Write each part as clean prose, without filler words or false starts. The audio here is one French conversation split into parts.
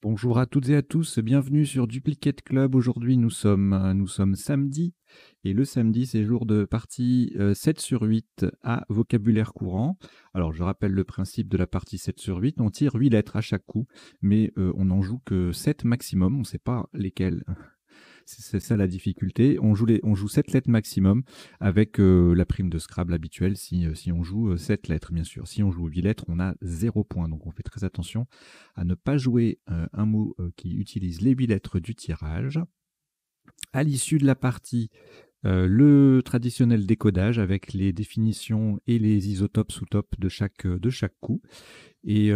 Bonjour à toutes et à tous, bienvenue sur Duplicate Club. Aujourd'hui, nous sommes samedi et le samedi, c'est jour de partie 7 sur 8 à vocabulaire courant. Alors, je rappelle le principe de la partie 7 sur 8. On tire 8 lettres à chaque coup, mais on n'en joue que 7 maximum. On ne sait pas lesquelles. C'est ça la difficulté. On joue 7 lettres maximum avec la prime de Scrabble habituelle si on joue 7 lettres, bien sûr. Si on joue 8 lettres, on a 0 point. Donc on fait très attention à ne pas jouer un mot qui utilise les 8 lettres du tirage. À l'issue de la partie, le traditionnel décodage avec les définitions et les isotopes, sous-topes de chaque coup. Et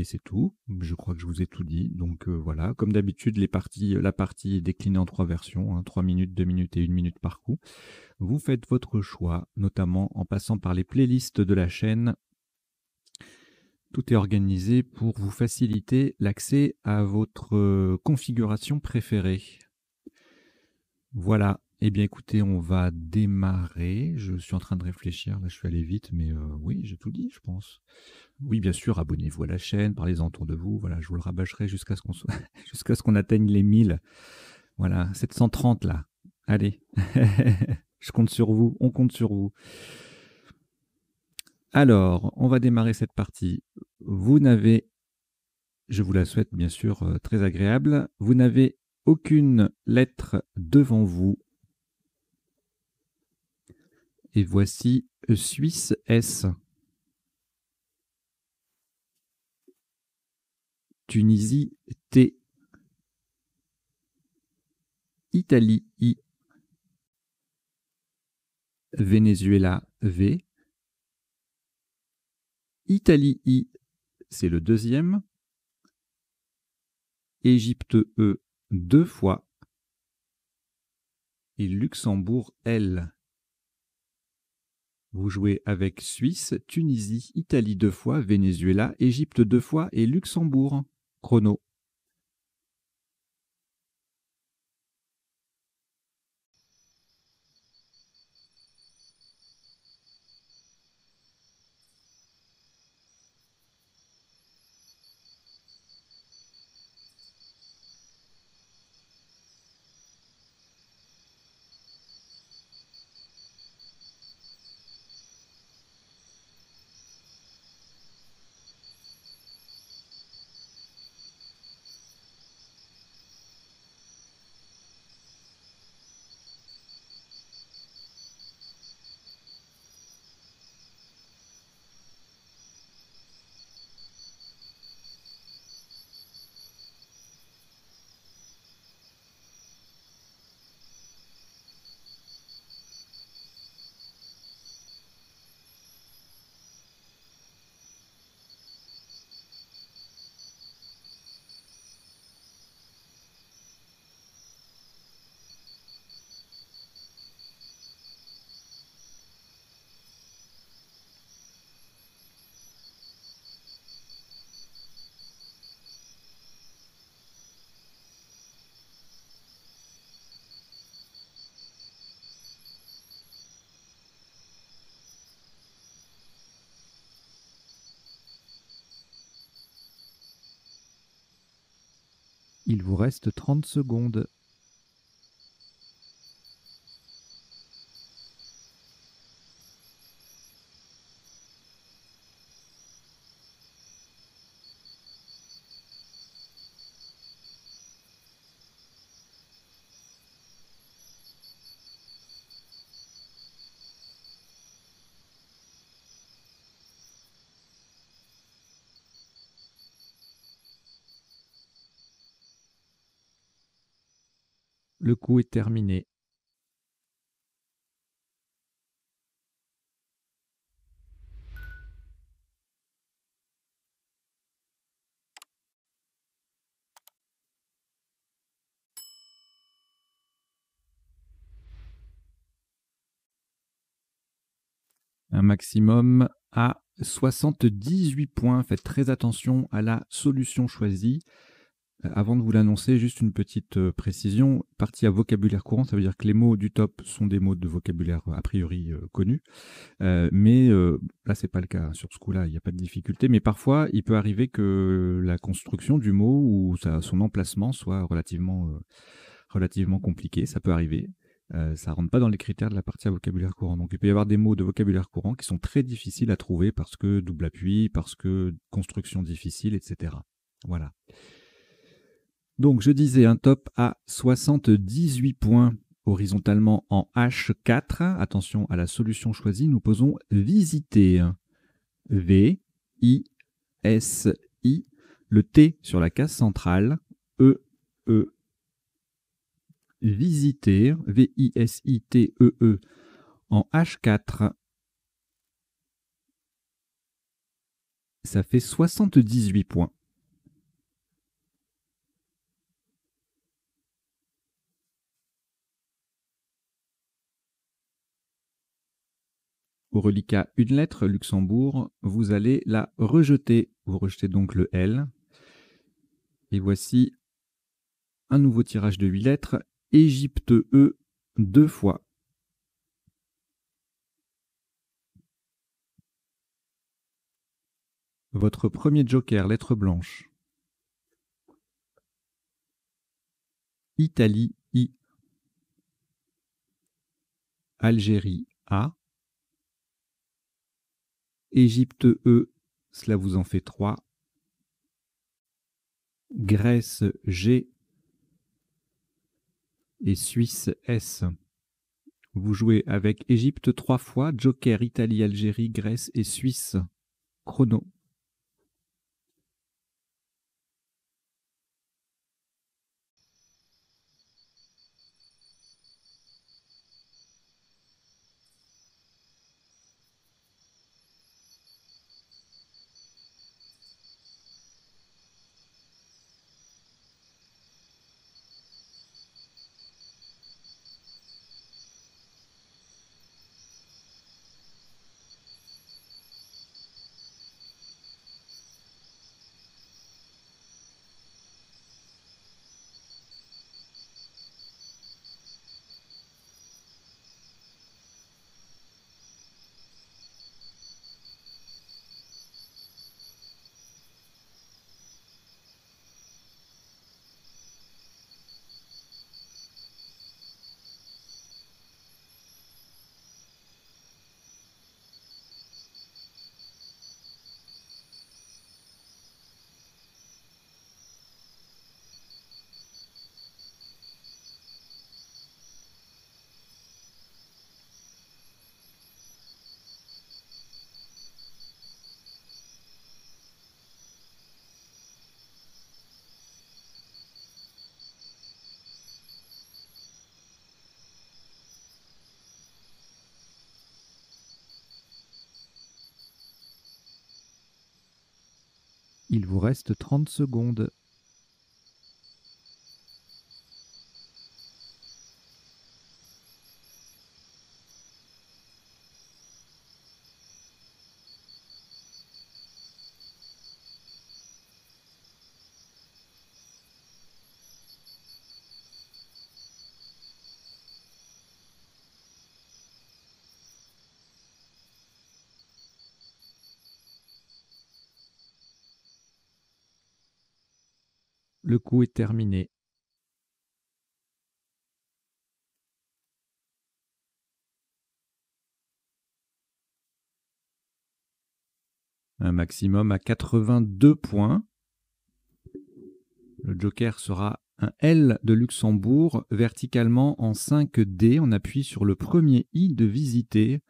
c'est tout. Je crois que je vous ai tout dit. Donc voilà, comme d'habitude, la partie est déclinée en 3 versions, hein, 3 minutes, 2 minutes et 1 minute par coup. Vous faites votre choix, notamment en passant par les playlists de la chaîne. Tout est organisé pour vous faciliter l'accès à votre configuration préférée. Voilà. Eh bien écoutez, on va démarrer. Je suis en train de réfléchir, là je suis allé vite, mais oui, j'ai tout dit, je pense. Oui, bien sûr, abonnez-vous à la chaîne, parlez-en autour de vous. Voilà, je vous le rabâcherai jusqu'à ce qu'on soit... jusqu'à ce qu'on atteigne les 1000. Voilà, 730 là. Allez, je compte sur vous, on compte sur vous. Alors, on va démarrer cette partie. Vous n'avez, je vous la souhaite bien sûr très agréable, vous n'avez aucune lettre devant vous. Et voici Suisse S. Tunisie T. Italie I. Venezuela V. Italie I, c'est le deuxième. Égypte E, 2 fois. Et Luxembourg L. Vous jouez avec Suisse, Tunisie, Italie 2 fois, Venezuela, Égypte 2 fois et Luxembourg. Chrono. Il vous reste 30 secondes. Le coup est terminé. Un maximum à 78 points. Faites très attention à la solution choisie. Avant de vous l'annoncer, juste une petite précision. Partie à vocabulaire courant, ça veut dire que les mots du top sont des mots de vocabulaire a priori connus. Mais là, c'est pas le cas. Sur ce coup-là, il n'y a pas de difficulté. Mais parfois, il peut arriver que la construction du mot ou son emplacement soit relativement compliqué. Ça peut arriver. Ça rentre pas dans les critères de la partie à vocabulaire courant. Donc, il peut y avoir des mots de vocabulaire courant qui sont très difficiles à trouver parce que double appui, parce que construction difficile, etc. Voilà. Donc, je disais un top à 78 points horizontalement en H4. Attention à la solution choisie. Nous posons visiter. V, I, S, I. Le T sur la case centrale. E, E. Visiter. V, I, S, I, T, E, E. En H4. Ça fait 78 points. Au reliquat une lettre, Luxembourg, vous allez la rejeter. Vous rejetez donc le L. Et voici un nouveau tirage de 8 lettres. Égypte E, 2 fois. Votre premier joker, lettre blanche. Italie I. Algérie A. Égypte E, cela vous en fait 3. Grèce G. Et Suisse S. Vous jouez avec Égypte 3 fois, Joker, Italie, Algérie, Grèce et Suisse. Chrono. Il vous reste 30 secondes. Le coup est terminé. Un maximum à 82 points. Le joker sera un L de Luxembourg, verticalement en 5D. On appuie sur le premier I de visiter.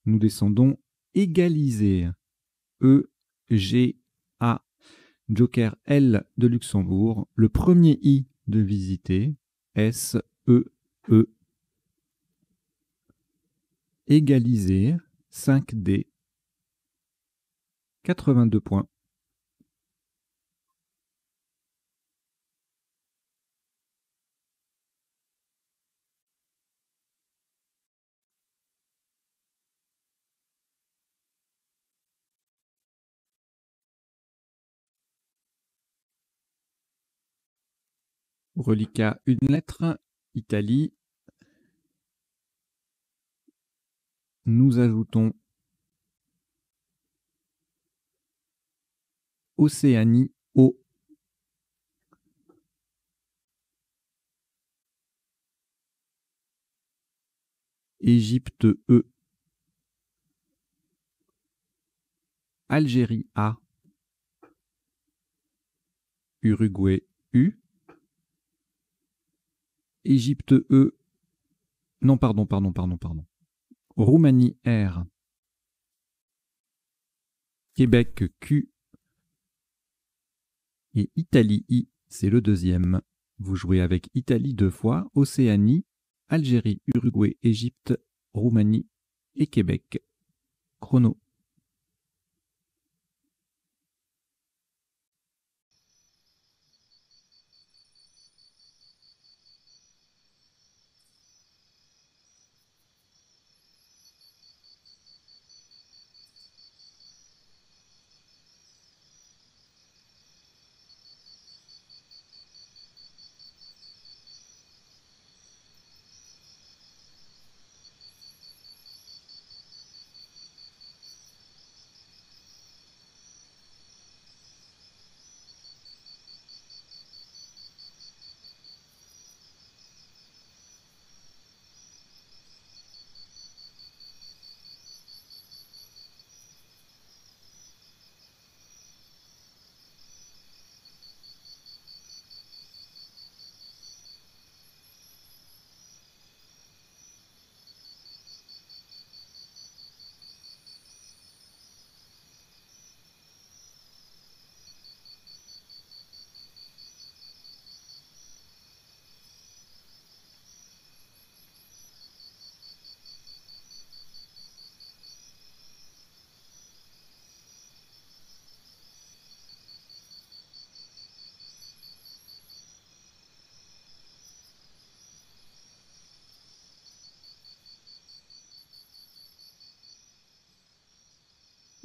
Nous descendons égaliser. E, G, A. Joker L de Luxembourg. Le premier I de visiter. S, E, E. Égaliser. 5D. 82 points. Reliquat, une lettre. Italie. Nous ajoutons Océanie, O. Égypte, E. Algérie, A. Uruguay, U. Égypte, E. Non, pardon. Roumanie, R. Québec, Q. Et Italie, I. C'est le deuxième. Vous jouez avec Italie 2 fois, Océanie, Algérie, Uruguay, Égypte, Roumanie et Québec. Chrono.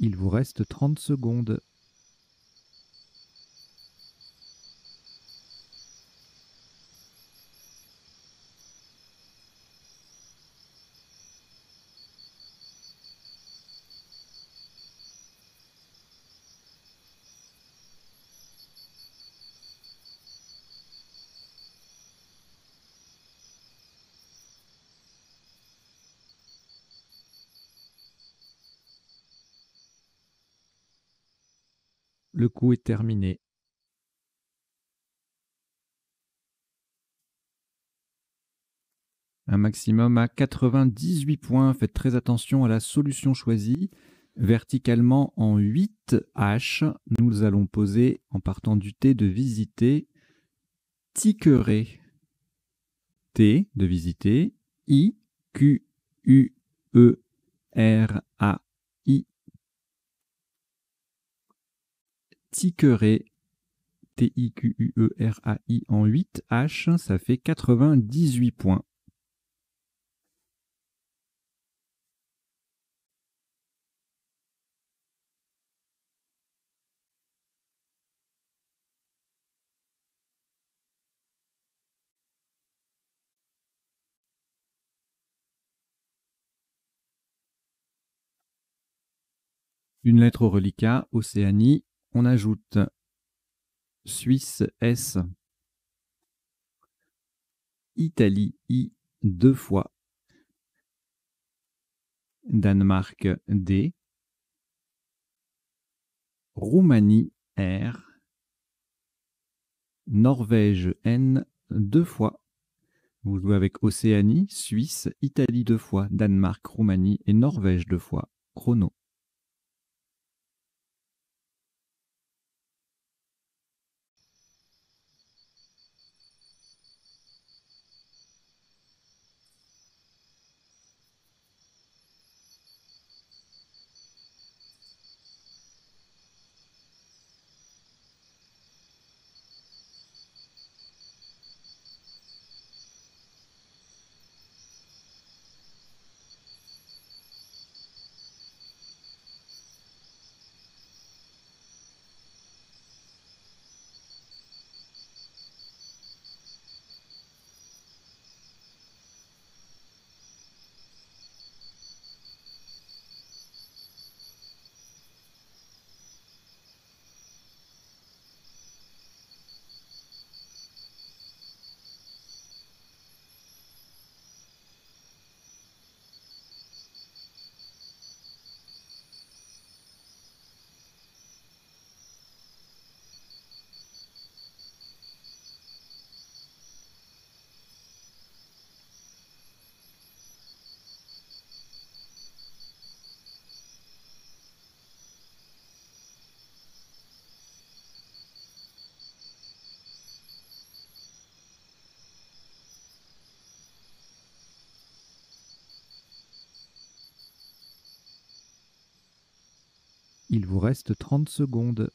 Il vous reste 30 secondes. Le coup est terminé. Un maximum à 98 points. Faites très attention à la solution choisie. Verticalement en 8 H, nous allons poser, en partant du T de visiter, Tiqueray. T de visiter, I, Q, U, E, R, A, I. Tiqueray, T-I-Q-U-E-R-A-I en 8 H, ça fait 98 points. Une lettre au reliquat, Océanie, on ajoute Suisse, S. Italie, I, 2 fois. Danemark, D. Roumanie, R. Norvège, N, 2 fois. Vous jouez avec Océanie, Suisse, Italie 2 fois, Danemark, Roumanie et Norvège 2 fois. Chrono. Il vous reste 30 secondes.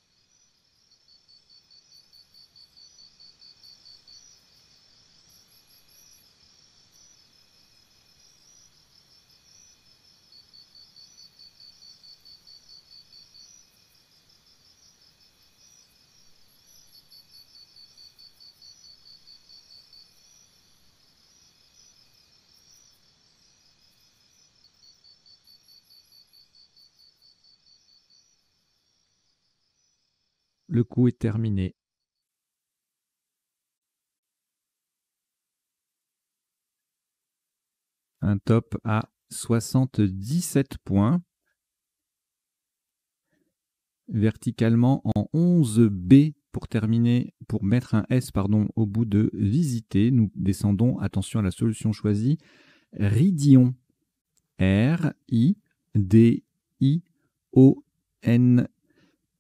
Le coup est terminé. Un top à 77 points. Verticalement en 11B pour terminer, pour mettre un S au bout de visiter. Nous descendons, attention à la solution choisie, Ridion. R-I-D-I-O-N.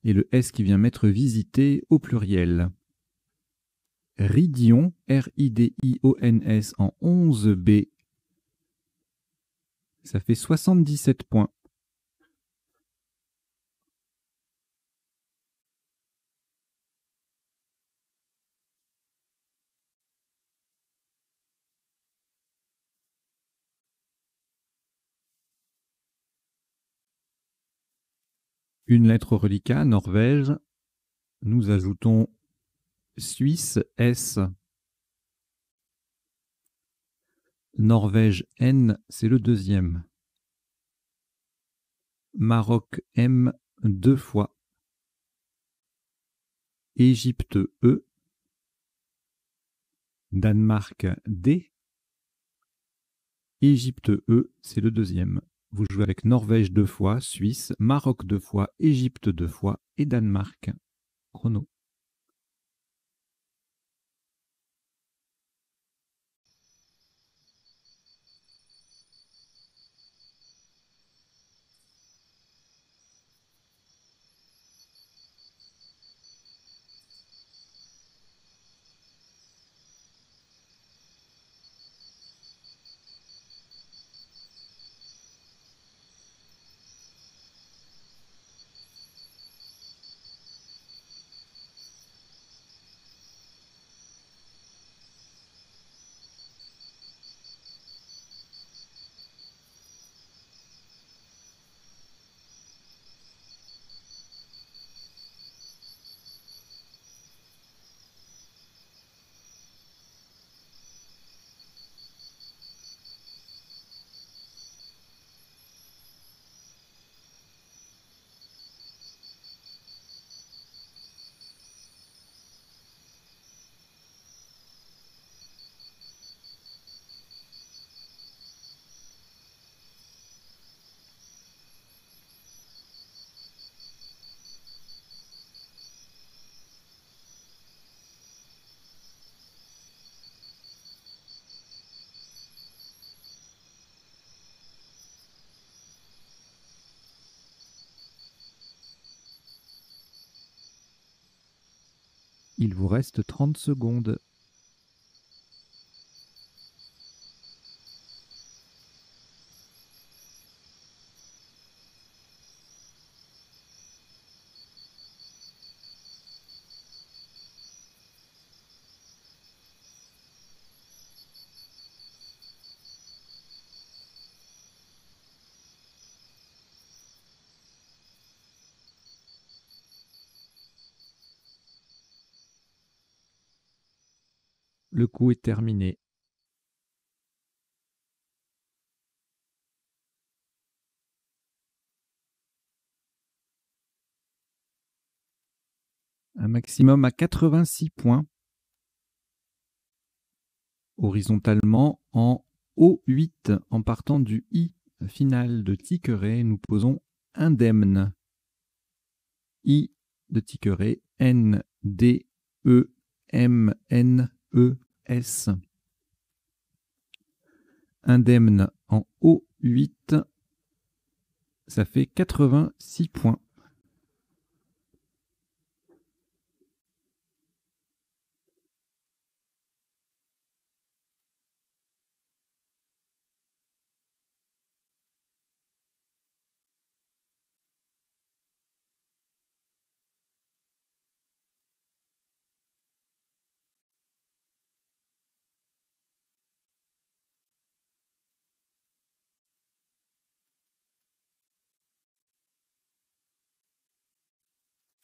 Et le S qui vient mettre visiter au pluriel. Ridion, R-I-D-I-O-N-S en 11B. Ça fait 77 points. Une lettre reliquat, Norvège. Nous ajoutons Suisse, S. Norvège, N, c'est le deuxième. Maroc, M, 2 fois. Égypte, E. Danemark, D. Égypte, E, c'est le deuxième. Vous jouez avec Norvège 2 fois, Suisse, Maroc 2 fois, Égypte 2 fois et Danemark. Chrono. Il vous reste 30 secondes. Le coup est terminé. Un maximum à 86 points. Horizontalement en O8 en partant du I final de Tiqueret, nous posons indemne. I de Tiqueret, N, D, E, M, N, E, S. Indemne en O8, ça fait 86 points.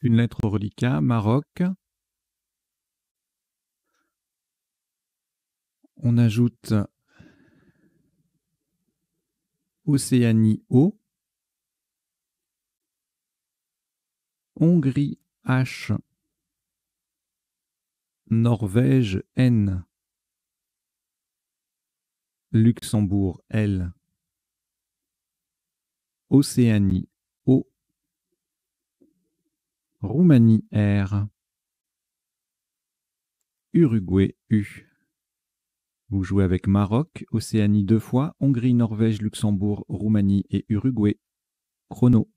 Une lettre au reliquat, Maroc. On ajoute Océanie O. Hongrie H. Norvège N. Luxembourg L. Océanie O. Roumanie R. Uruguay U. Vous jouez avec Maroc, Océanie 2 fois, Hongrie, Norvège, Luxembourg, Roumanie et Uruguay. Chrono.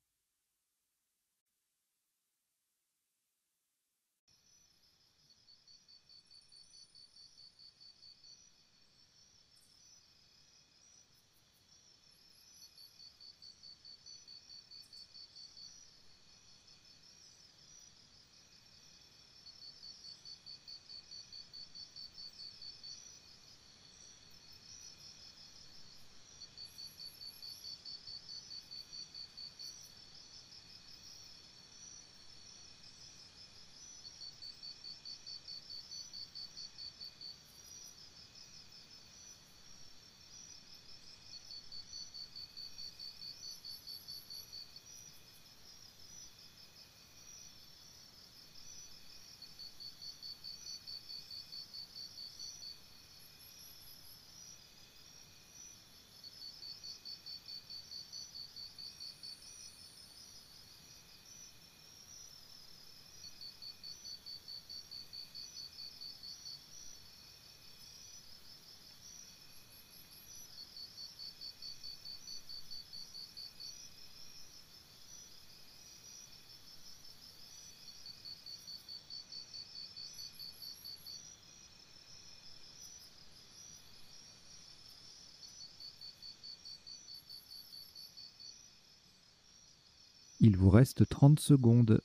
Il vous reste 30 secondes.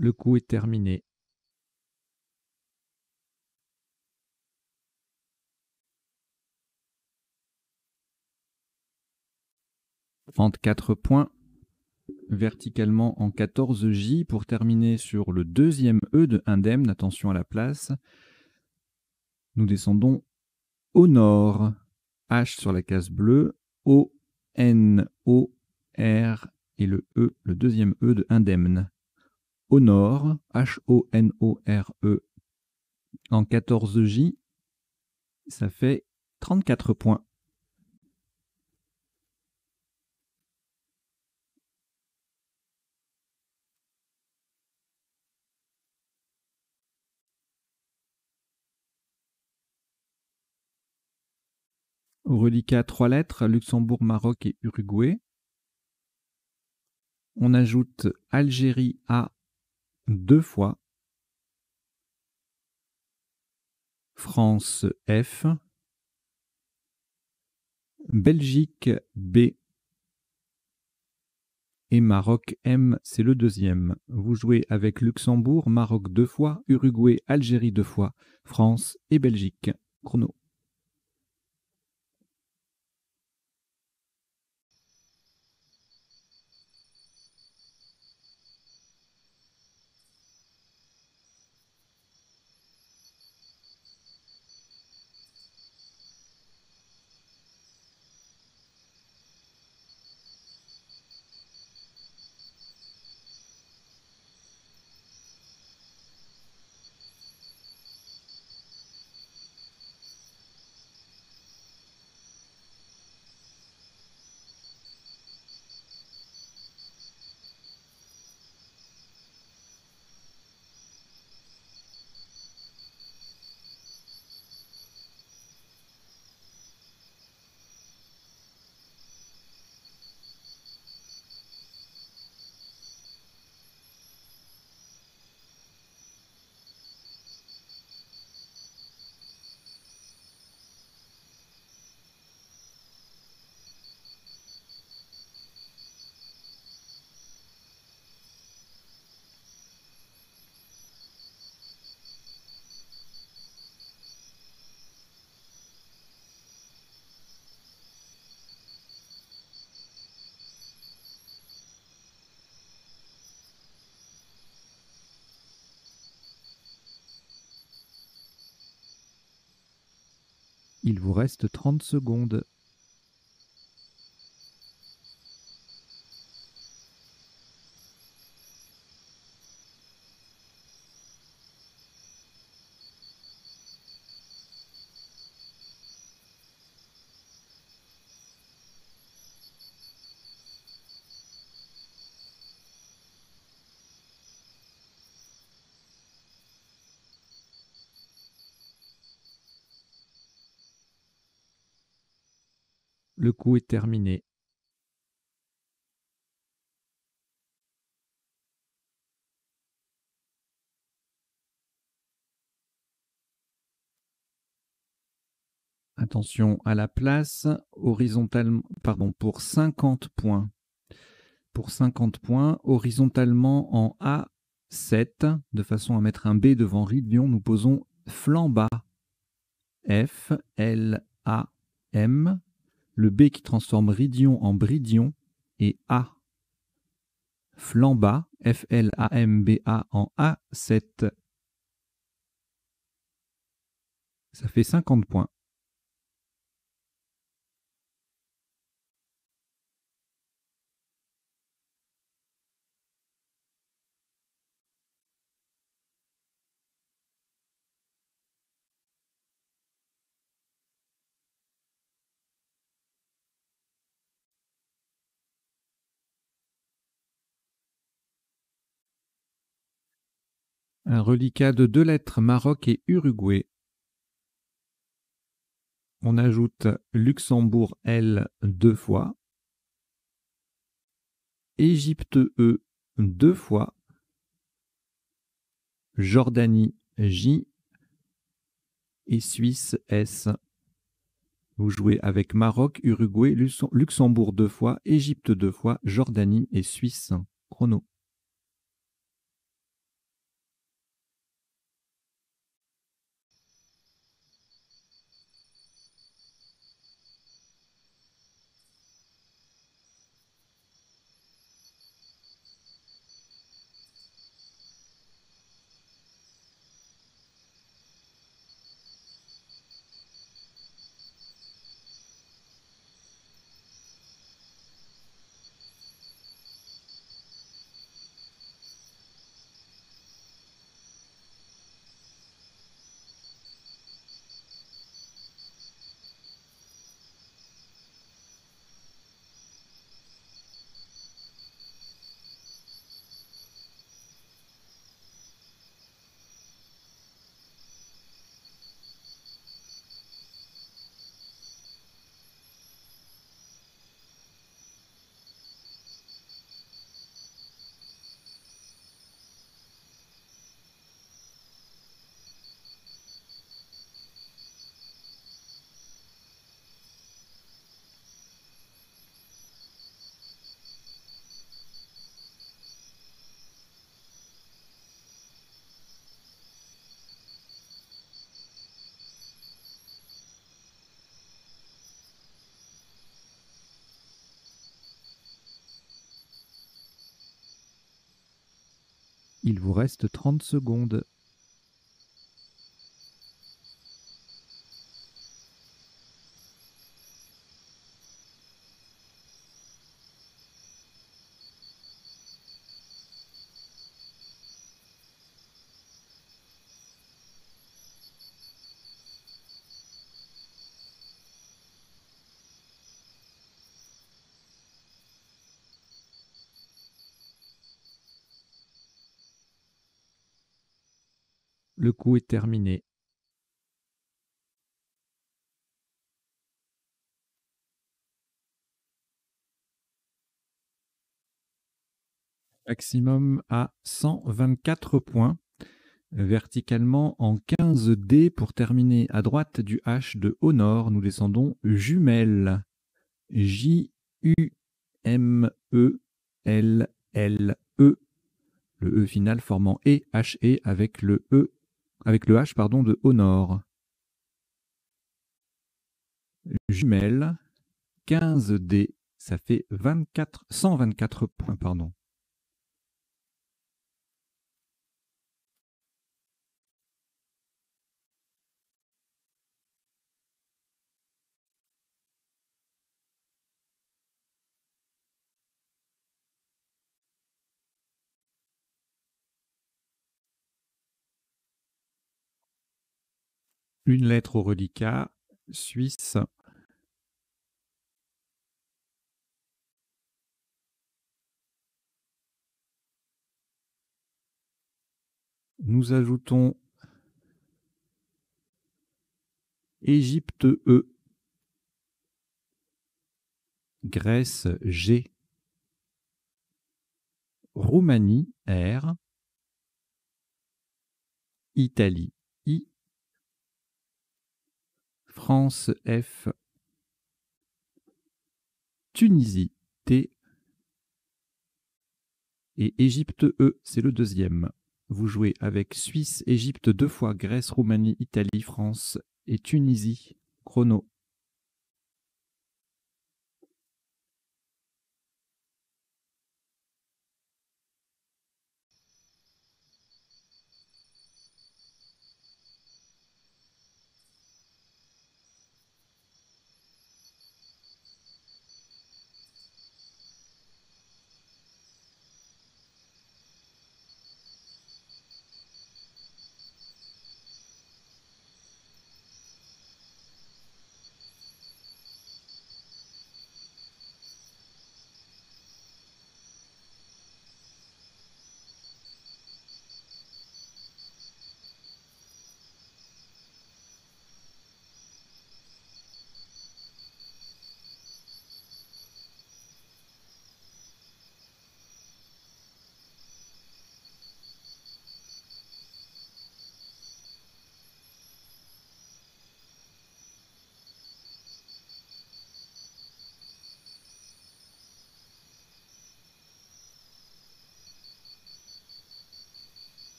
Le coup est terminé. Trente-quatre points, verticalement en 14 J pour terminer sur le deuxième E de Indemne. Attention à la place. Nous descendons au nord. H sur la case bleue. O, N, O, R et le E, le deuxième E de Indemne. Au nord, H-O-N-O-R-E en 14 J, ça fait 34 points. Au reliquat 3 lettres, Luxembourg, Maroc et Uruguay. On ajoute Algérie A 2 fois. France F. Belgique B. Et Maroc M, c'est le deuxième. Vous jouez avec Luxembourg, Maroc 2 fois, Uruguay, Algérie 2 fois, France et Belgique. Chrono. Il vous reste 30 secondes. Le coup est terminé. Attention à la place, horizontalement, pardon, pour 50 points. Pour 50 points, horizontalement en A7, de façon à mettre un B devant Ridion, nous posons flanc bas. F-L-A-M. Le B qui transforme Ridion en Bridion et A. Flanc bas, F-L-A-M-B-A en A7. Ça fait 50 points. Un reliquat de 2 lettres, Maroc et Uruguay. On ajoute Luxembourg L 2 fois, Égypte E 2 fois, Jordanie J et Suisse S. Vous jouez avec Maroc, Uruguay, Luxembourg 2 fois, Égypte 2 fois, Jordanie et Suisse. Chrono. Il vous reste 30 secondes. Le coup est terminé. Maximum à 124 points. Verticalement en 15 dés pour terminer à droite du H de au nord. Nous descendons jumelles. J-U-M-E-L-L-E. Le E final formant E-H-E avec le E, avec le H pardon, de au nord. Jumelles, 15 dés, ça fait 124 points, pardon. Une lettre au reliquat, Suisse. Nous ajoutons Égypte E, Grèce G, Roumanie R, Italie I, France F, Tunisie T et Égypte E, c'est le deuxième. Vous jouez avec Suisse, Égypte 2 fois, Grèce, Roumanie, Italie, France et Tunisie. Chrono.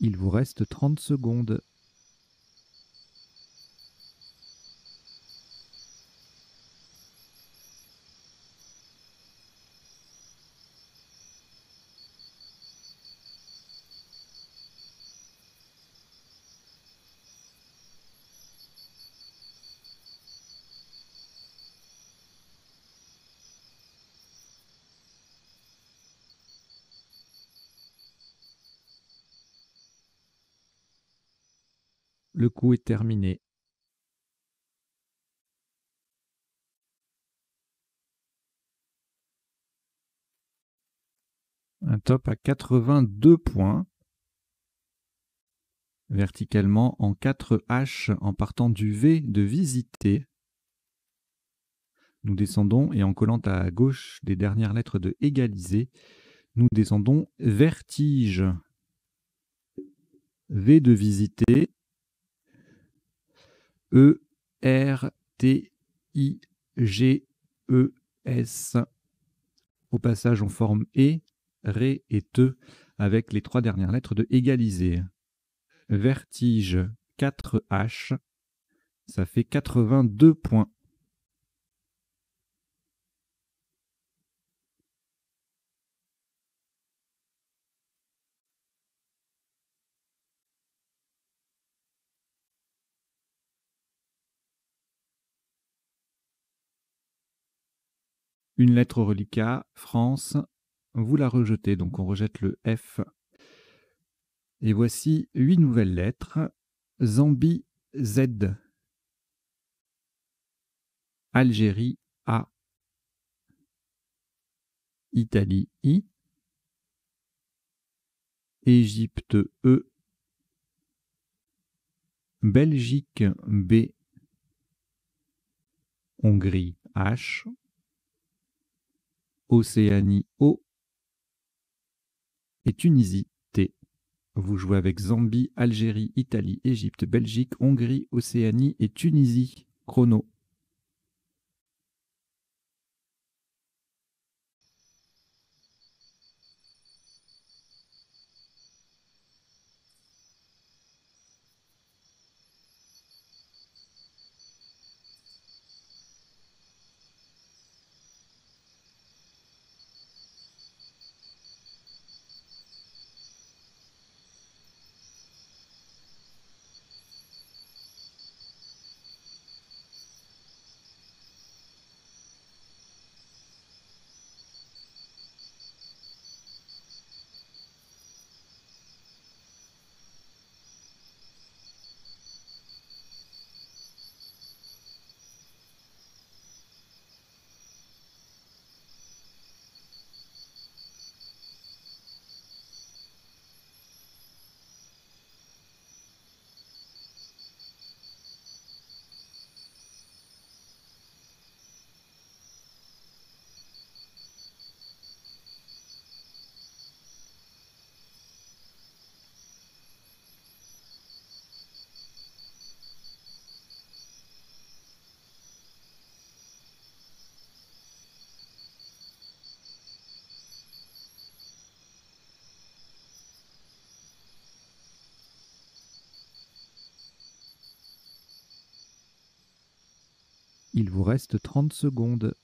Il vous reste 30 secondes. Le coup est terminé. Un top à 82 points. Verticalement en 4 H en partant du V de visiter. Nous descendons et en collant à gauche des dernières lettres de égaliser, nous descendons vertige. V de visiter. E, R, T, I, G, E, S. Au passage, on forme E, Ré et Te avec les 3 dernières lettres de égaliser. Vertige 4 H, ça fait 82 points. Une lettre au reliquat, France, vous la rejetez, donc on rejette le F. Et voici 8 nouvelles lettres. Zambie Z, Algérie A, Italie I, Égypte E, Belgique B, Hongrie H, Océanie O et Tunisie T. Vous jouez avec Zambie, Algérie, Italie, Égypte, Belgique, Hongrie, Océanie et Tunisie. Chrono. Il vous reste 30 secondes.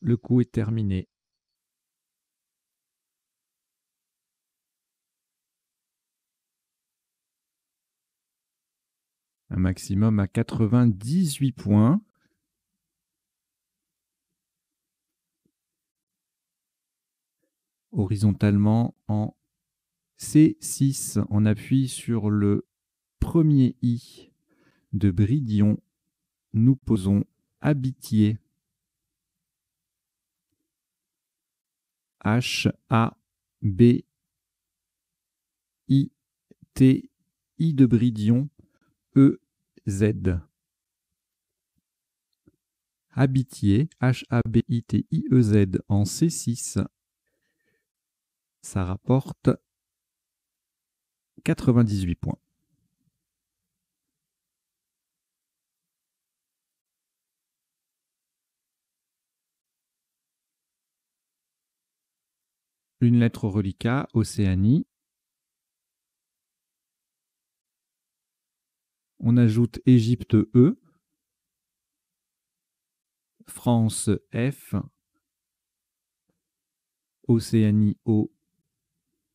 Le coup est terminé. Un maximum à 98 points. Horizontalement en C6, on appuie sur le premier I de Bridion. Nous posons Habitié. H-A-B-I-T-I de Bridion. E-Z. Habitié, H-A-B-I-T-I-E-Z en C6. Ça rapporte 98 points. Une lettre reliquat, Océanie. On ajoute Égypte E. France F. Océanie O.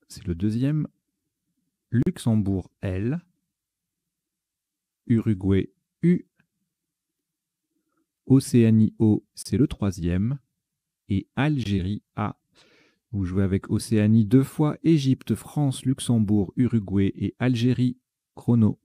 C'est le deuxième. Luxembourg L. Uruguay U. Océanie O, c'est le troisième. Et Algérie A. Vous jouez avec Océanie 2 fois, Égypte, France, Luxembourg, Uruguay et Algérie. Chrono.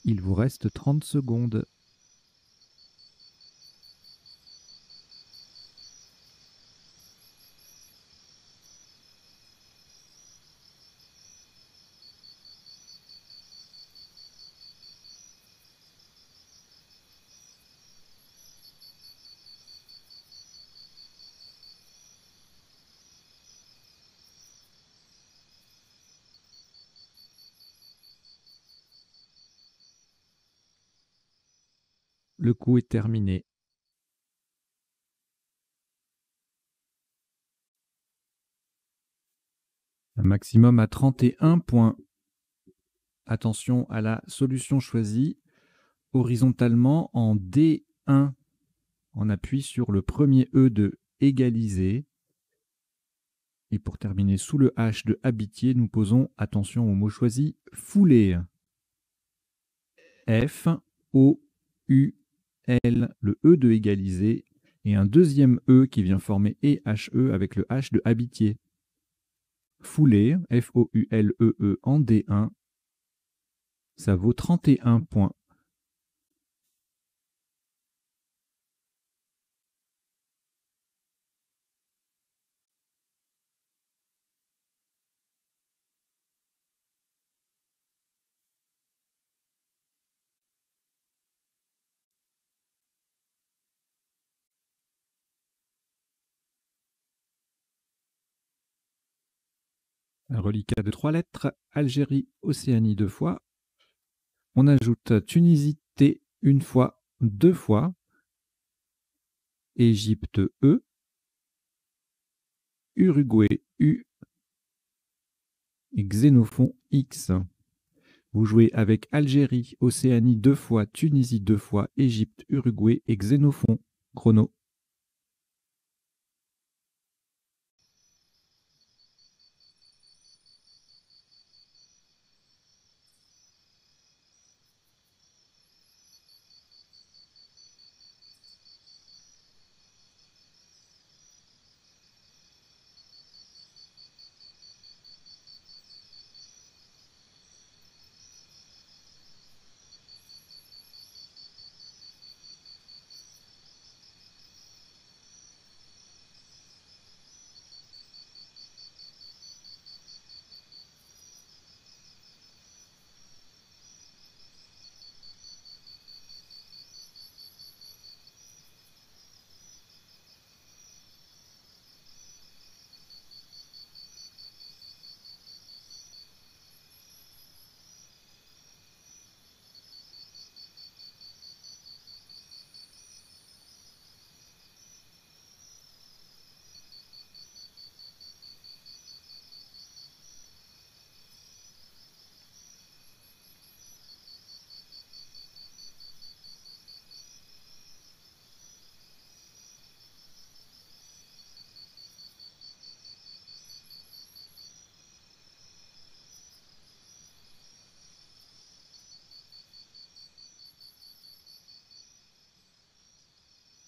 Il vous reste 30 secondes. Le coup est terminé. Un maximum à 31 points. Attention à la solution choisie. Horizontalement en D1. On appuie sur le premier E de égaliser. Et pour terminer sous le H de habitié, nous posons, attention au mot choisi, fouler. F, O, U, L, le E de égaliser, et un deuxième E qui vient former E-H-E avec le H de habitié. Fouler, F-O-U-L-E-E en D1, ça vaut 31 points. Un reliquat de 3 lettres. Algérie, Océanie 2 fois. On ajoute Tunisie T une fois, 2 fois. Égypte E. Uruguay U. Et Xénophon X. Vous jouez avec Algérie, Océanie 2 fois, Tunisie 2 fois, Égypte, Uruguay et Xénophon. Chrono.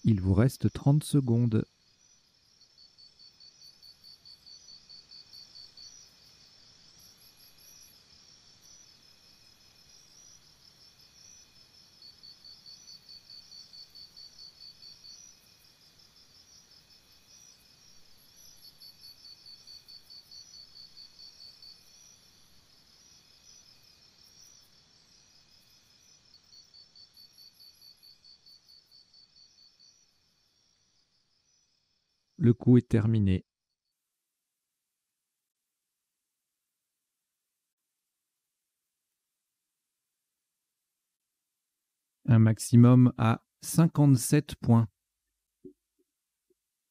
Il vous reste 30 secondes. Le coup est terminé. Un maximum à 57 points.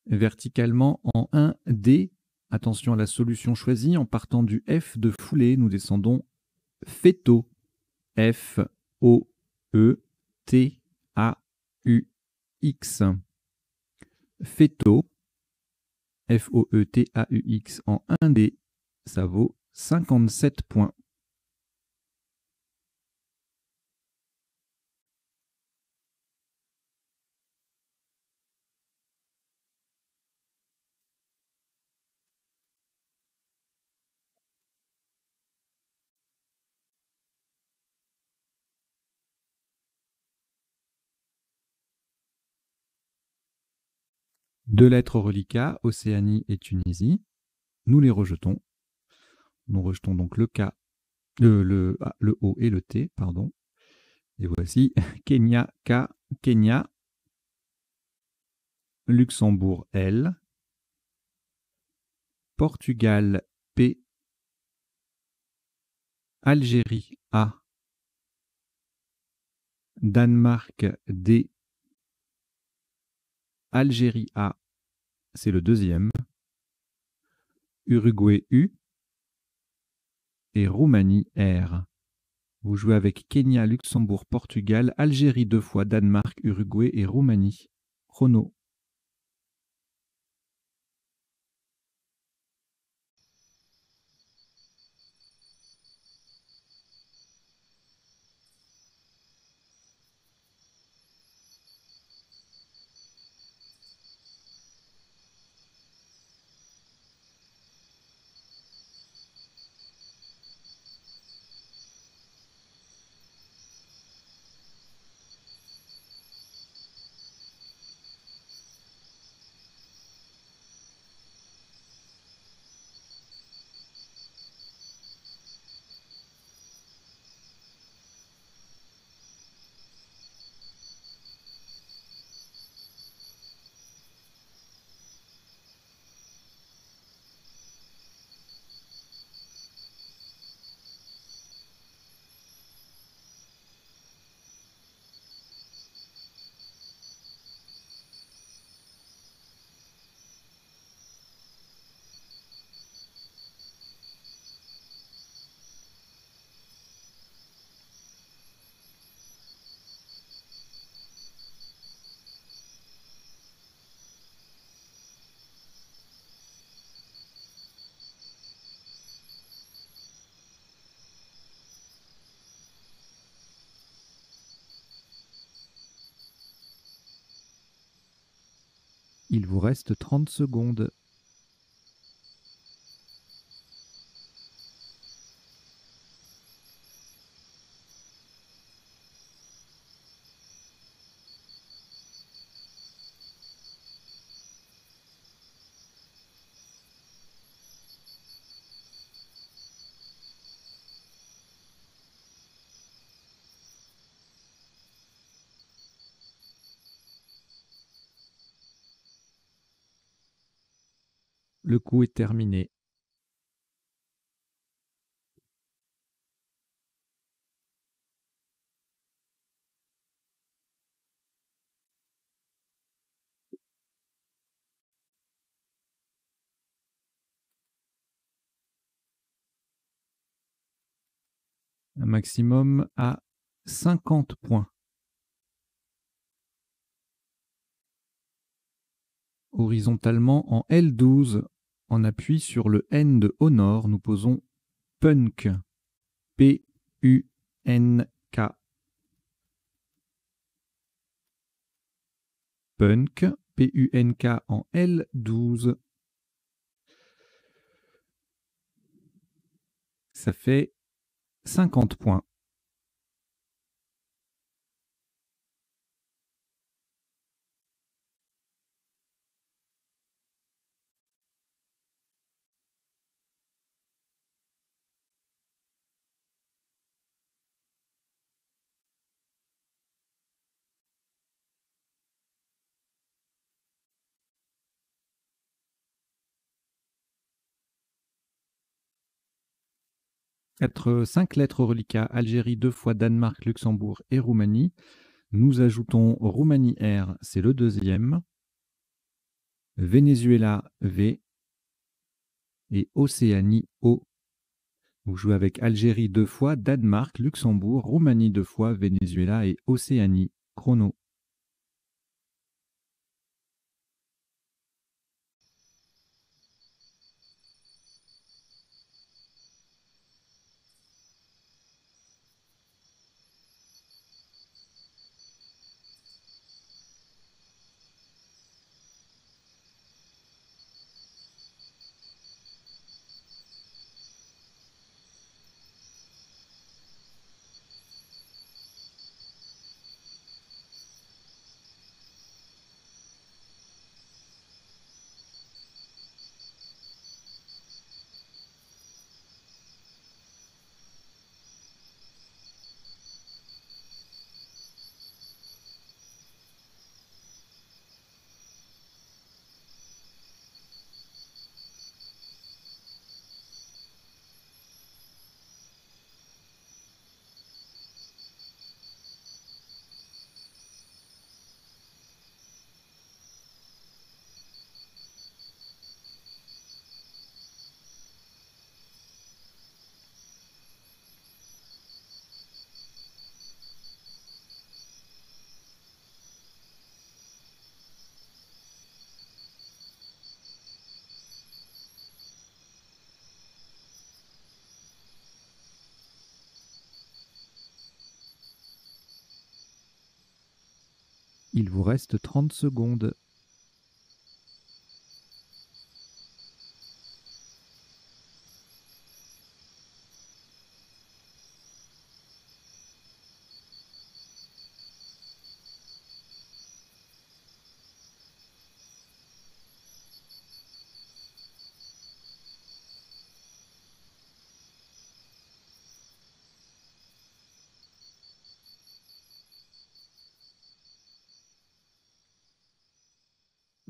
Verticalement en 1D. Attention à la solution choisie. En partant du F de foulée, nous descendons Féto. F-O-E-T-A-U-X. Féto. F-O-E-T-A-U-X en 1D. Ça vaut 57 points. Deux lettres au reliquat, Océanie et Tunisie. Nous les rejetons. Nous rejetons donc le K, le O et le T, pardon. Et voici Kenya K, Kenya, Luxembourg L, Portugal P, Algérie A, Danemark D, Algérie A, c'est le deuxième, Uruguay U et Roumanie R. Vous jouez avec Kenya, Luxembourg, Portugal, Algérie 2 fois, Danemark, Uruguay et Roumanie. Chrono. Il vous reste 30 secondes. Le coup est terminé. Un maximum à 50 points. Horizontalement en L12, en appui sur le N de Honor, nous posons Punk. P-U-N-K. Punk. P-U-N-K en L12. Ça fait 50 points. Être 5 lettres au reliquat, Algérie 2 fois, Danemark, Luxembourg et Roumanie. Nous ajoutons Roumanie R, c'est le deuxième. Venezuela V et Océanie O. Vous jouez avec Algérie 2 fois, Danemark, Luxembourg, Roumanie 2 fois, Venezuela et Océanie. Chrono. Il vous reste 30 secondes.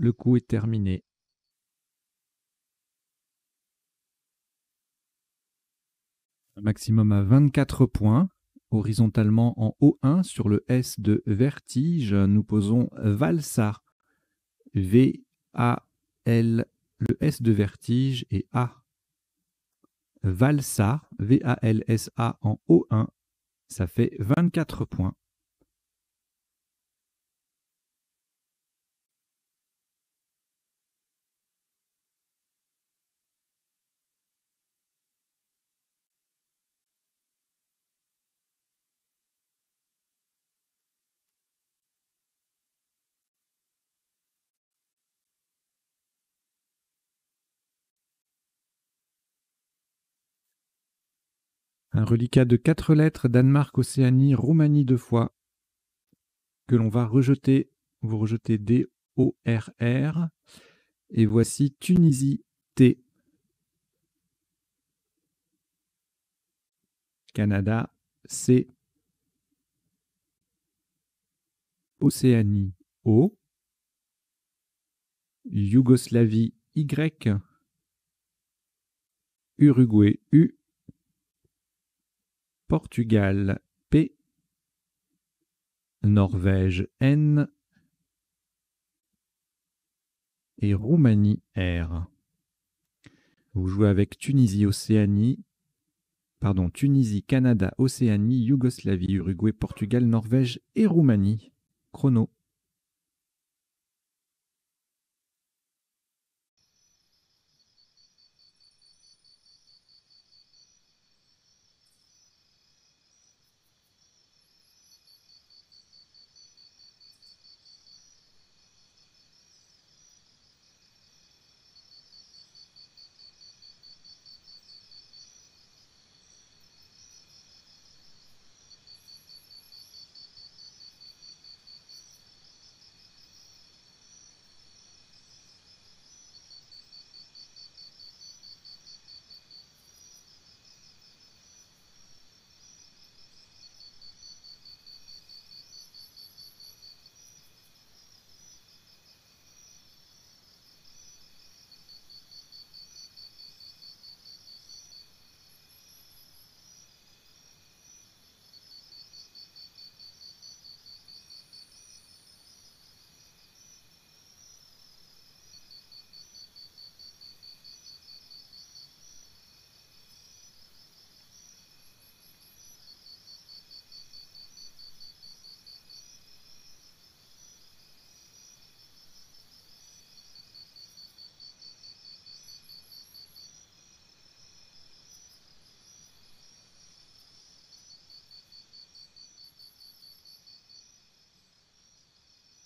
Le coup est terminé. Un maximum à 24 points. Horizontalement en O1 sur le S de Vertige, nous posons Valsa. V-A-L, le S de Vertige et A. Valsa, V-A-L-S-A en O1. Ça fait 24 points. Un reliquat de 4 lettres, Danemark, Océanie, Roumanie 2 fois, que l'on va rejeter. Vous rejetez D-O-R-R. Et voici Tunisie, T. Canada, C. Océanie, O. Yougoslavie, Y. Uruguay, U. Portugal, P. Norvège, N. Et Roumanie, R. Vous jouez avec Tunisie, Tunisie, Canada, Océanie, Yougoslavie, Uruguay, Portugal, Norvège et Roumanie. Chrono.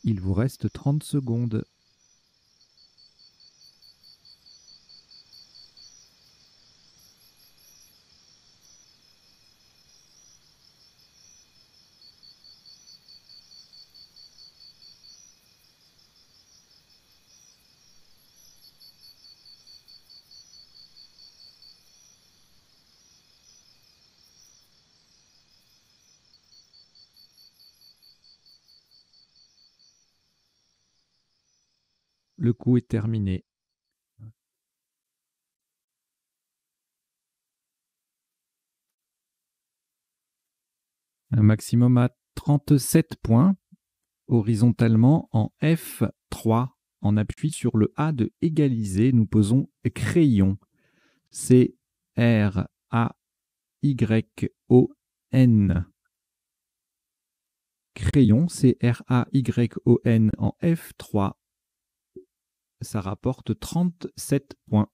Il vous reste 30 secondes. Le coup est terminé. Un maximum à 37 points, horizontalement en F3. En appui sur le A de égaliser, nous posons crayon. C-R-A-Y-O-N. Crayon, C-R-A-Y-O-N en F3. Ça rapporte 37 points.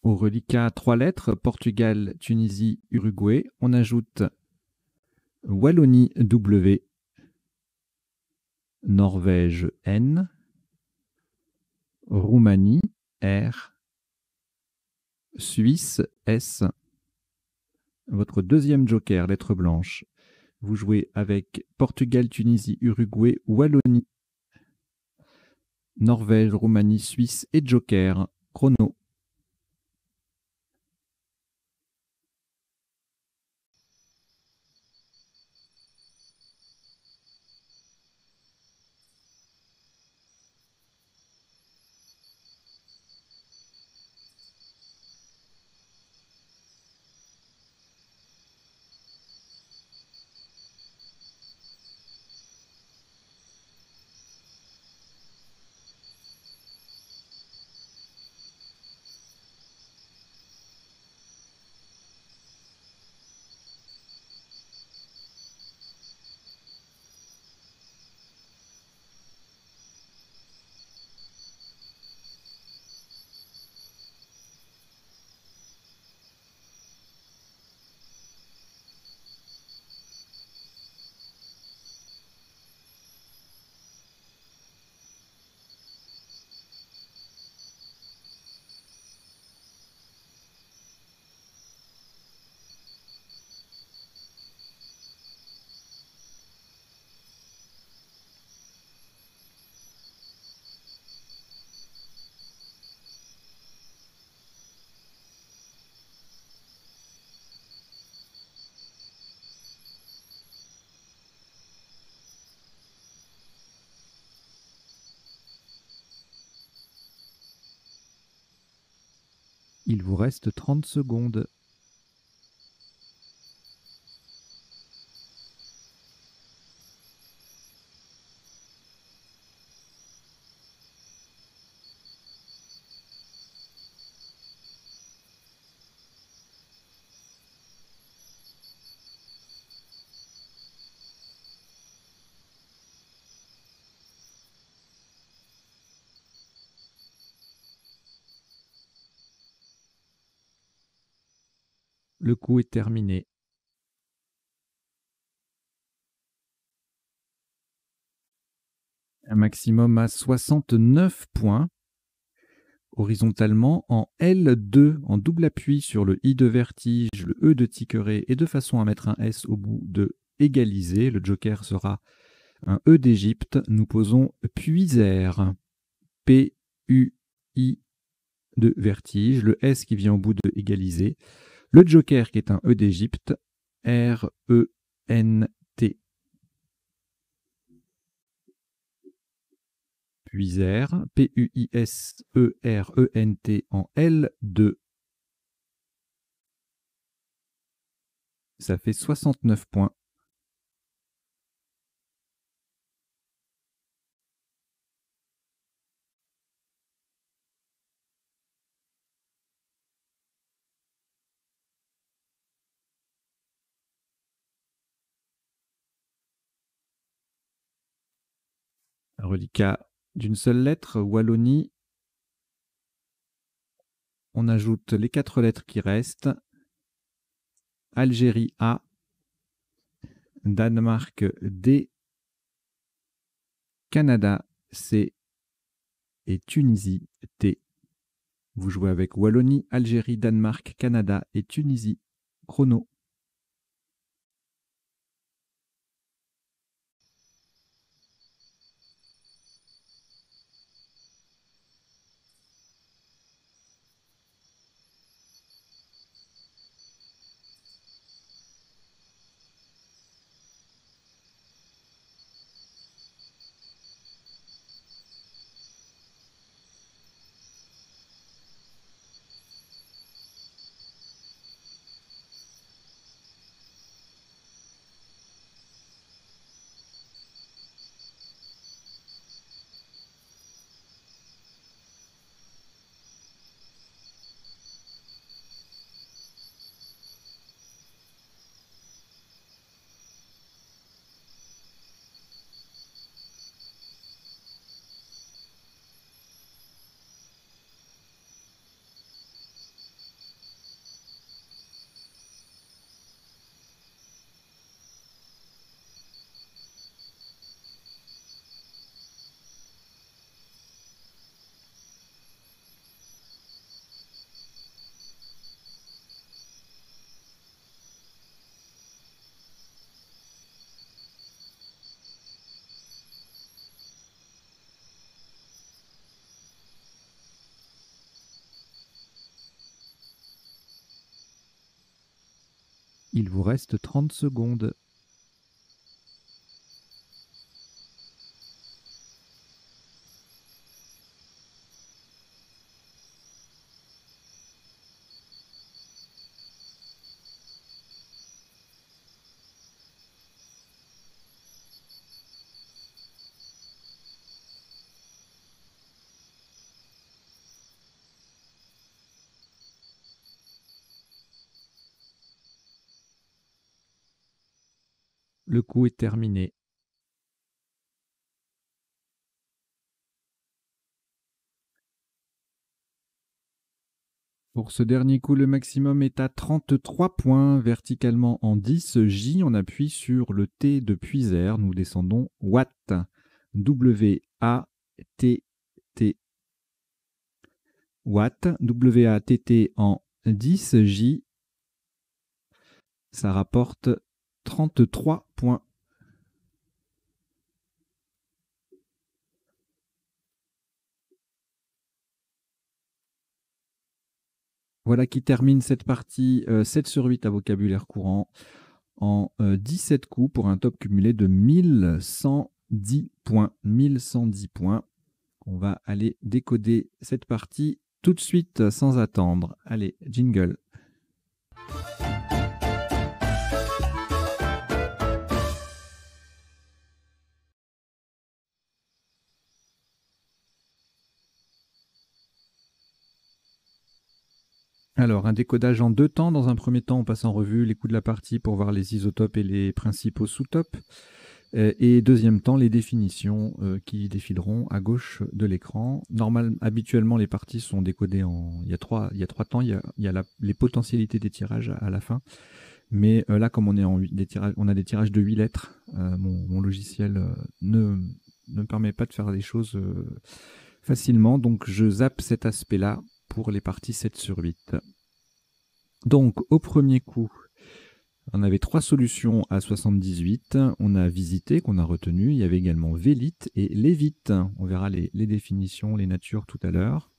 Au reliquat 3 lettres, Portugal, Tunisie, Uruguay, on ajoute Wallonie W, Norvège N, Roumanie R, Suisse S. Votre deuxième joker, lettre blanche. Vous jouez avec Portugal, Tunisie, Uruguay, Wallonie, Norvège, Roumanie, Suisse et joker. Chrono. Il vous reste 30 secondes. Le coup est terminé. Un maximum à 69 points. Horizontalement, en L2, en double appui sur le I de vertige, le E de Tiqueret, et de façon à mettre un S au bout de égaliser. Le joker sera un E d'Égypte. Nous posons Puisère. P-U-I de vertige. Le S qui vient au bout de égaliser. Le joker qui est un E d'Égypte. R-E-N-T. Puisère. P-U-I-S-E-R-E-N-T en L2. Ça fait 69 points. Un reliquat d'une seule lettre, Wallonie. On ajoute les 4 lettres qui restent. Algérie A, Danemark D, Canada C et Tunisie T. Vous jouez avec Wallonie, Algérie, Danemark, Canada et Tunisie. Chrono. Il vous reste 30 secondes. Le coup est terminé. Pour ce dernier coup, le maximum est à 33 points, verticalement en 10 J. On appuie sur le T de Puisère. Nous descendons Watt. W-A-T-T. Watt. W-A-T-T en 10 J. Ça rapporte 33 points. Voilà qui termine cette partie 7 sur 8 à vocabulaire courant en 17 coups pour un top cumulé de 1110 points. 1110 points. On va aller décoder cette partie tout de suite sans attendre. Allez, jingle. Alors, un décodage en 2 temps. Dans un premier temps, on passe en revue les coûts de la partie pour voir les isotopes et les principaux sous-topes. Et deuxième temps, les définitions qui défileront à gauche de l'écran. Habituellement, les parties sont décodées en... Il y a trois temps. Il y a les potentialités des tirages à la fin. Mais là, comme on a des tirages de 8 lettres, mon logiciel ne me permet pas de faire les choses facilement. Donc, je zappe cet aspect-là pour les parties 7 sur 8. Donc, au premier coup, on avait 3 solutions à 78. On a visité, qu'on a retenu. Il y avait également vélite et lévite. On verra les définitions, les natures tout à l'heure.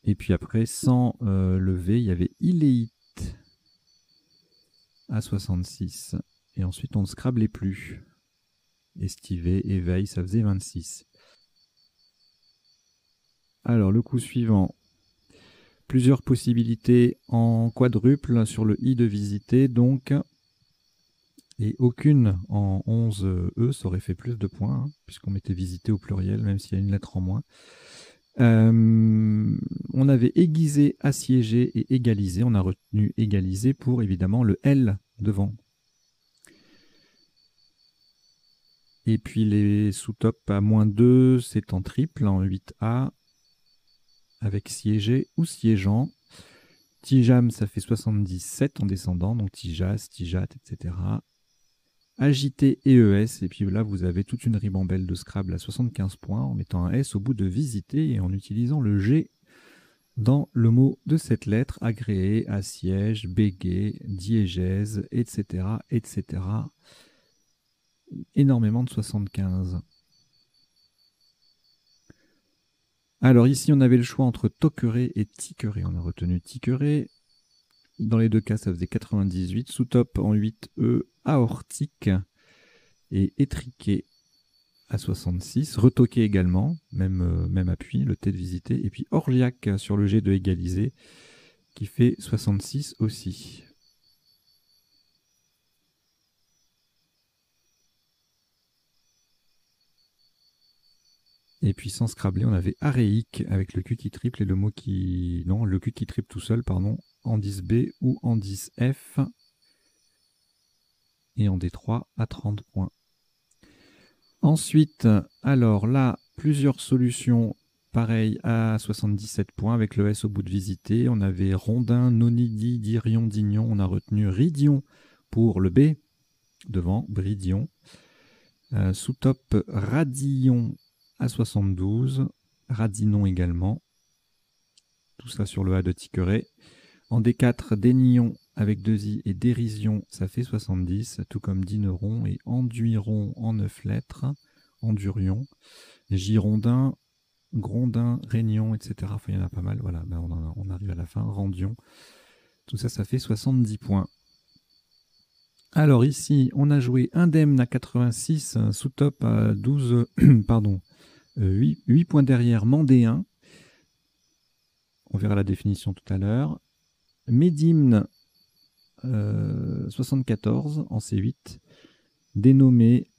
Et puis après, sans le V, il y avait iléite à 66. Et ensuite, on ne scrablait plus. Estivé, éveil, ça faisait 26. Alors, le coup suivant. Plusieurs possibilités en quadruple sur le I de visiter, donc, et aucune en 11E, ça aurait fait plus de points, hein, puisqu'on mettait visiter au pluriel, même s'il y a une lettre en moins. On avait aiguisé, assiégé et égalisé. On a retenu égalisé pour, évidemment, le L devant. Et puis les sous-tops à -2, c'est en triple, en 8A, avec siégé ou siégeant. Tijam, ça fait 77 en descendant, donc Tijas, Tijat, etc. Agité et ES, et puis là vous avez toute une ribambelle de Scrabble à 75 points en mettant un S au bout de visiter et en utilisant le G dans le mot de cette lettre, agréé, assiège, bégué, diégèse, etc., etc. Énormément de 75. Alors ici, on avait le choix entre toqueré et tiqueré. On a retenu tiqueré. Dans les deux cas, ça faisait 98. Sous-top en 8E, aortique et étriqué à 66. Retoqué également, même appui, le T de visiter. Et puis orliaque sur le G de égaliser, qui fait 66 aussi. Et puis sans scrabler, on avait aréique avec le Q qui triple et le mot qui... Non, le Q qui triple tout seul, pardon, en 10B ou en 10F. Et en D3 à 30 points. Ensuite, alors là, plusieurs solutions pareilles à 77 points avec le S au bout de visiter. On avait rondin, nonidi, dirion, dignon. On a retenu ridion pour le B devant, bridion. Sous-top, radillon à 72, radinon également. Tout ça sur le A de Tiqueret. En D4, dénion avec 2 I et dérision, ça fait 70, tout comme dineron et enduiron en 9 lettres, endurion, girondin, grondin, régnon, etc. Enfin, il y en a pas mal, voilà, ben on arrive à la fin, rendion. Tout ça, ça fait 70 points. Alors ici, on a joué indemne à 86, sous-top à 12, pardon, 8 points derrière, mandéen. On verra la définition tout à l'heure. Médimne, 74 en C8. Dénommé,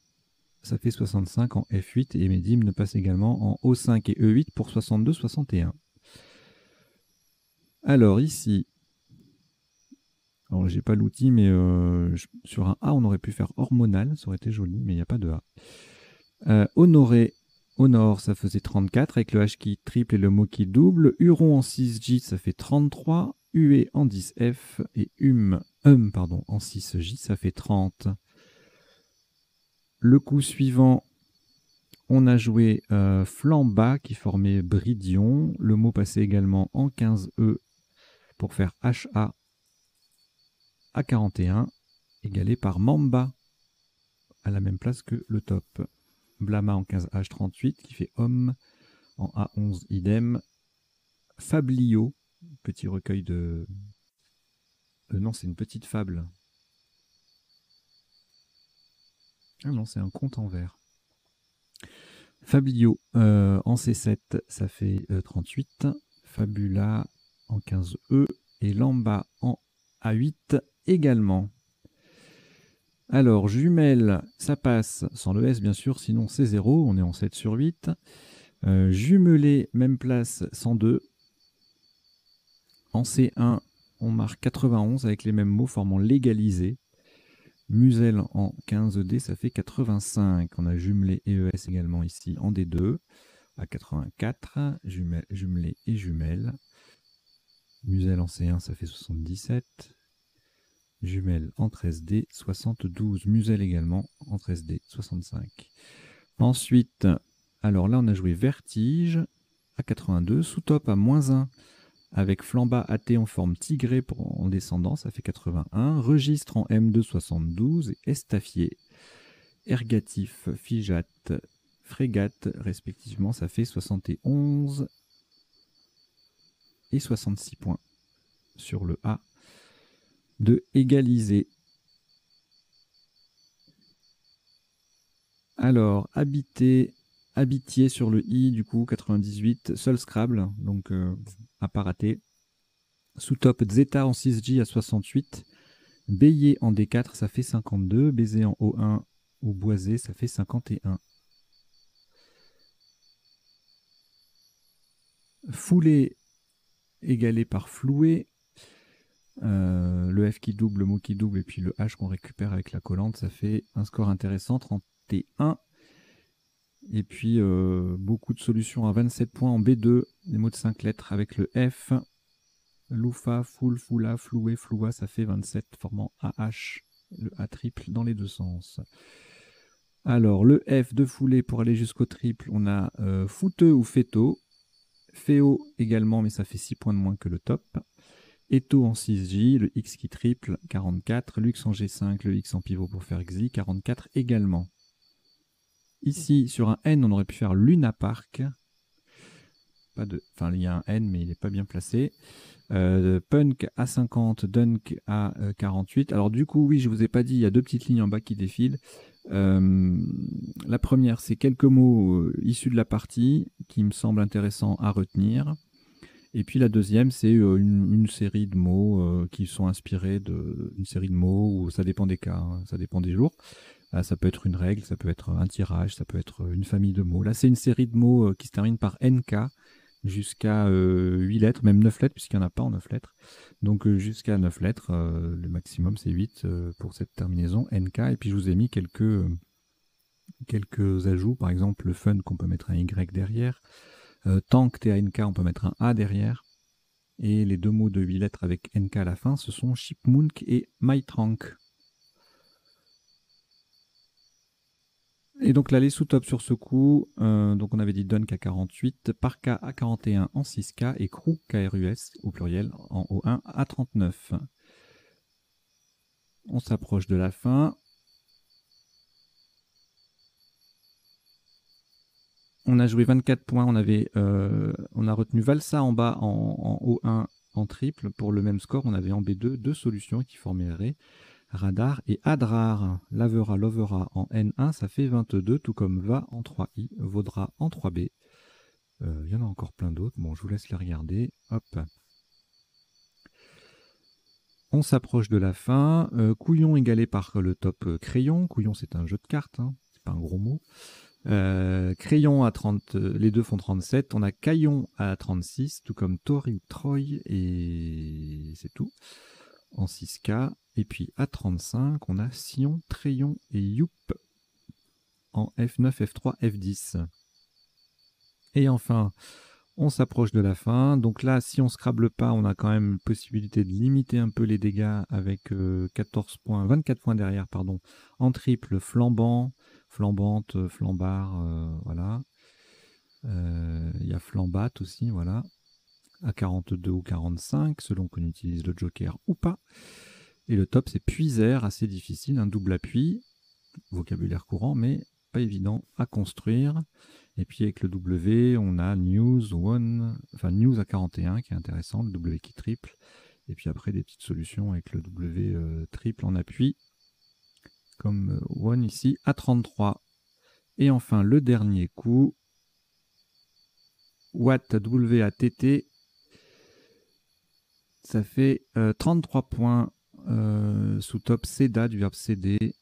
ça fait 65 en F8. Et Médimne passe également en O5 et E8 pour 62, 61. Alors ici, alors j'ai pas l'outil, mais sur un A, on aurait pu faire hormonal. Ça aurait été joli, mais il n'y a pas de A. Honoré, honor, ça faisait 34 avec le H qui triple et le mot qui double. Huron en 6J, ça fait 33. Hué en 10F et pardon, en 6J, ça fait 30. Le coup suivant, on a joué flamba qui formait bridion. Le mot passait également en 15E pour faire HA à 41, égalé par mamba à la même place que le top. Blama en 15H 38 qui fait homme, en A11 idem. Fablio, petit recueil de... non, c'est une petite fable. Ah non, c'est un conte en vers. Fablio en C7, ça fait 38. Fabula en 15E et Lamba en A8 également. Alors, jumelle, ça passe sans le S bien sûr, sinon c'est 0, on est en 7 sur 8. Jumelé, même place, 102. En C1, on marque 91 avec les mêmes mots formant légalisé. Muselle en 15D, ça fait 85. On a jumelé et ES également ici en D2 à 84. Jumelé et jumelle. Muselle en C1, ça fait 77. Jumelle en 13D, 72. Muselle également en 13D, 65. Ensuite, alors là, on a joué vertige à 82. Sous-top à -1 avec Flamba AT en forme tigrée en descendant, ça fait 81. Registre en M2, 72. Et Estafier, Ergatif, Fijate, Frégate, respectivement, ça fait 71 et 66 points sur le A de égaliser. Alors, habitier sur le I, du coup, 98, seul Scrabble, donc à pas rater. Sous-top, Zeta en 6J à 68. Bélier en D4, ça fait 52. Baiser en O1 ou Boisé, ça fait 51. Foulé égalé par floué. Le F qui double, le mot qui double, et puis le H qu'on récupère avec la collante, ça fait un score intéressant, 31. Et puis beaucoup de solutions à 27 points en B2, les mots de 5 lettres avec le F. Loufa, foule, foula, floué, floua, ça fait 27, formant AH, le A triple dans les deux sens. Alors, le F de foulée pour aller jusqu'au triple, on a fouteux ou féto. Féo également, mais ça fait 6 points de moins que le top. Eto en 6J, le X qui triple, 44. Lux en G5, le X en pivot pour faire Xi, 44 également. Ici, sur un N, on aurait pu faire Luna Park. Enfin, il y a un N, mais il n'est pas bien placé. Punk à 50, Dunk à 48. Alors du coup, oui, je vous ai pas dit, il y a deux petites lignes en bas qui défilent. La première, c'est quelques mots issus de la partie qui me semblent intéressants à retenir. Et puis la deuxième, c'est une série de mots qui sont inspirés d'une série de mots, où ça dépend des cas, hein, ça dépend des jours. Ça peut être une règle, ça peut être un tirage, ça peut être une famille de mots. Là, c'est une série de mots qui se termine par NK, jusqu'à 8 lettres, même 9 lettres, puisqu'il n'y en a pas en 9 lettres. Donc jusqu'à 9 lettres, le maximum c'est 8 pour cette terminaison NK. Et puis je vous ai mis quelques ajouts, par exemple le fun qu'on peut mettre un Y derrière. Tank TANK, on peut mettre un A derrière. Et les deux mots de 8 lettres avec NK à la fin, ce sont Chipmunk et MyTrank. Et donc là, les sous-tops sur ce coup, donc on avait dit Dunk à 48, Parka à 41 en 6K et Crew KRUS au pluriel en O1 à 39. On s'approche de la fin. On a joué 24 points, on a retenu Valsa en bas en O1 en triple. Pour le même score, on avait en B2 deux solutions qui formeraient Radar et Adrar. Lavera, Lovera en N1, ça fait 22, tout comme Va en 3I, Vaudra en 3B. Il y en a encore plein d'autres. Bon, je vous laisse les regarder. Hop. On s'approche de la fin. Couillon égalé par le top crayon. Couillon, c'est un jeu de cartes, hein. C'est pas un gros mot. Crayon à 30, les deux font 37. On a Caillon à 36, tout comme Tori, Troy, et c'est tout. En 6K. Et puis à 35, on a Sion, Trayon et Youp en F9, F3, F10. Et enfin, on s'approche de la fin. Donc là, si on ne scrable pas, on a quand même possibilité de limiter un peu les dégâts avec 14 points, 24 points derrière, pardon, en triple, flambant, flambante, flambard, voilà. Il y a flambate aussi, voilà, à 42 ou 45, selon qu'on utilise le joker ou pas. Et le top, c'est puisaire, assez difficile, un double appui, vocabulaire courant, mais pas évident à construire. Et puis avec le W, on a News One, enfin News à 41 qui est intéressant, le W qui triple. Et puis après des petites solutions avec le W triple en appui, comme One ici à 33. Et enfin, le dernier coup, Watt, W-A-T-T, ça fait 33 points sous top CEDA du verbe céder.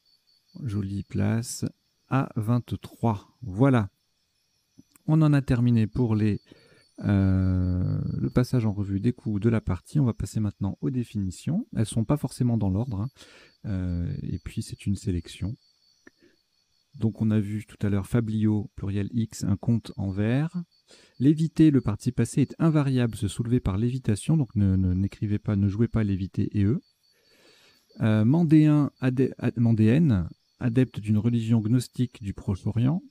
Jolie place à 23. Voilà. On en a terminé pour le passage en revue des coups de la partie. On va passer maintenant aux définitions. Elles ne sont pas forcément dans l'ordre. Et puis, c'est une sélection. Donc, on a vu tout à l'heure Fablio, pluriel X, un compte en vers. Léviter, le participe passé est invariable, se soulever par lévitation. Donc, n'écrivez pas, ne jouez pas léviter et eux. Mandéen, mandéenne, adepte d'une religion gnostique du Proche-Orient.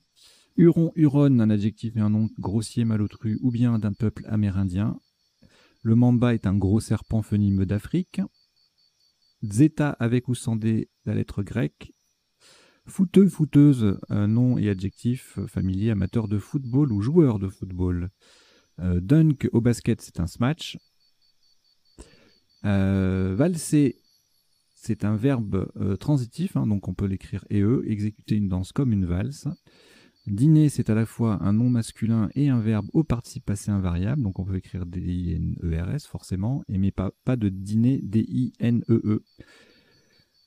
Huron, Huronne, un adjectif et un nom grossier, malotru, ou bien d'un peuple amérindien. Le mamba est un gros serpent venimeux d'Afrique. Zeta, avec ou sans D, la lettre grecque. Footeux, footeuse, nom et adjectif familier, amateur de football ou joueur de football. Dunk au basket, c'est un smash. Valser, c'est un verbe transitif, donc on peut l'écrire e, exécuter une danse comme une valse. Dîner, c'est à la fois un nom masculin et un verbe au participe passé invariable, donc on peut écrire D-I-N-E-R-S forcément, mais pas de dîner, D-I-N-E-E.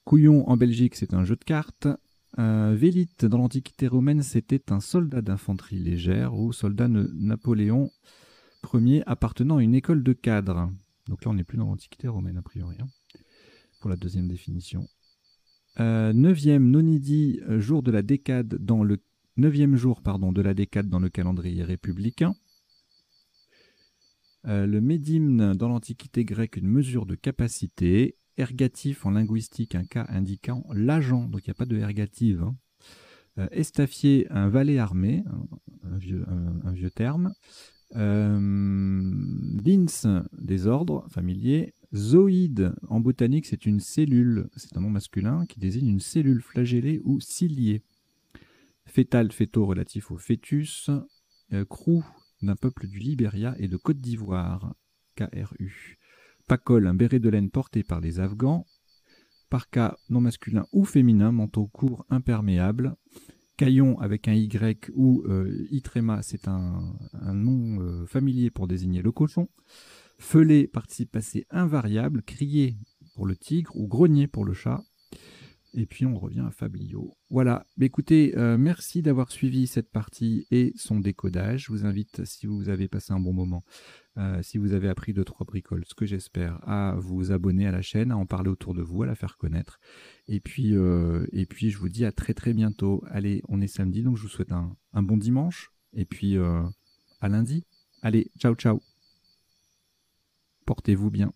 Couillon en Belgique, c'est un jeu de cartes. Vélite, dans l'Antiquité romaine, c'était un soldat d'infanterie légère ou soldat Napoléon Ier appartenant à une école de cadres. Donc là, on n'est plus dans l'Antiquité romaine, a priori, pour la deuxième définition. 9e, nonidi, jour de la décade dans le 9e jour de la décade dans le calendrier républicain. Le médimne dans l'Antiquité grecque, une mesure de capacité. Ergatif en linguistique, un cas indiquant l'agent, donc il n'y a pas de ergative. Estafier, un valet armé, un vieux terme. Bins, des ordres familiers. Zoïde, en botanique, c'est une cellule, c'est un nom masculin qui désigne une cellule flagellée ou ciliée. Fétal, féto, relatif au fœtus. Krou, d'un peuple du Libéria et de Côte d'Ivoire, KRU. Pacol, un béret de laine porté par les Afghans. Parka, non masculin ou féminin, manteau court imperméable. Caillon avec un Y ou Itrema, c'est un nom familier pour désigner le cochon. Feulé, participe passé invariable. Crier pour le tigre ou grogner pour le chat. Et puis on revient à Fablio. Voilà, écoutez, merci d'avoir suivi cette partie et son décodage. Je vous invite, si vous avez passé un bon moment, si vous avez appris 2-3 bricoles, ce que j'espère, à vous abonner à la chaîne, à en parler autour de vous, à la faire connaître. Et puis je vous dis à très très bientôt. Allez, on est samedi, donc je vous souhaite un bon dimanche. Et puis à lundi. Allez, ciao ciao. Portez-vous bien.